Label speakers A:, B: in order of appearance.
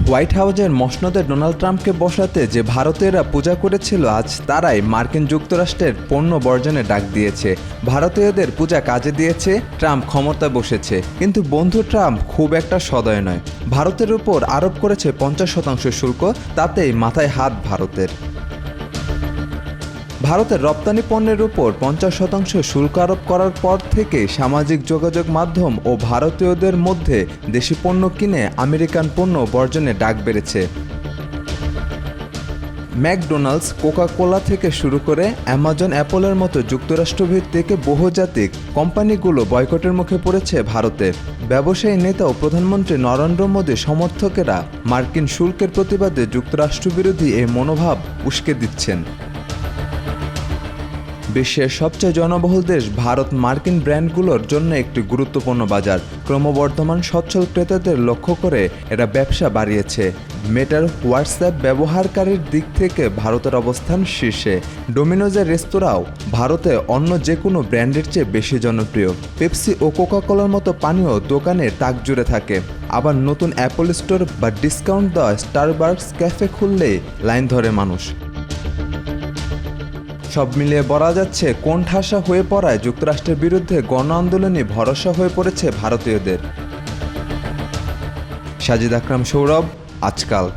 A: White হাউসের মসনদে Donald ট্রাম্পকে বসাতে যে ভারতীয়রা পূজা করেছিল, আজ তারাই মার্কিন যুক্তরাষ্ট্রের পণ্য বর্জনে ডাক দিয়েছে। ভারতীয়দের পূজা কাজে দিয়েছে, ট্রাম্প ক্ষমতায় বসেছে। কিন্তু বন্ধু ট্রাম্প খুব একটা সদয় নয়। ভারতের উপর আরোপ করেছে 50% শুল্ক, তাতেই মাথায় হাত ভারতের। ভারতের রপ্তানি পণ্যের উপর 50% শুল্ক আরোপ করার পর থেকে সামাজিক যোগাযোগ মাধ্যম ও ভারতীয়দের মধ্যে দেশি পণ্য কিনে আমেরিকান পণ্য বর্জনে ডাক বেড়েছে। ম্যাকডোনাল্ডস, কোকা কোলা থেকে শুরু করে অ্যামাজন, অ্যাপলের মতো যুক্তরাষ্ট্রভিত্তিক বহুজাতিক কোম্পানিগুলো বয়কটের মুখে পড়েছে ভারতে। ব্যবসায়ী নেতা ও প্রধানমন্ত্রী নরেন্দ্র মোদী সমর্থকেরা মার্কিন শুল্কের প্রতিবাদে যুক্তরাষ্ট্রবিরোধী এই মনোভাব উস্কে দিচ্ছেন। বিশ্বের সবচেয়ে জনবহুল দেশ ভারত মার্কিন ব্র্যান্ডগুলোর জন্য একটি গুরুত্বপূর্ণ বাজার। ক্রমবর্ধমান সচ্ছল ক্রেতাদের লক্ষ্য করে এরা ব্যবসা বাড়িয়েছে। মেটার হোয়াটসঅ্যাপ ব্যবহারকারীর দিক থেকে ভারতের অবস্থান শীর্ষে। ডোমিনোজের রেস্তোরাঁও ভারতে অন্য যে কোনো ব্র্যান্ডের চেয়ে বেশি জনপ্রিয়। পেপসি ও কোকা কোলার মতো পানীয় দোকানে তাক জুড়ে থাকে। আবার নতুন অ্যাপল স্টোর বা ডিসকাউন্ট দেওয়া স্টারবাকস ক্যাফে খুললেই লাইন ধরে মানুষ। সব মিলিয়ে বলা যাচ্ছে, কোণঠাসা হয়ে পড়ায় যুক্তরাষ্ট্রের বিরুদ্ধে গণ আন্দোলনে ভরসা হয়ে পড়েছে ভারতীয়দের। সাজিদ আকরাম, সৌরভ, আজকাল।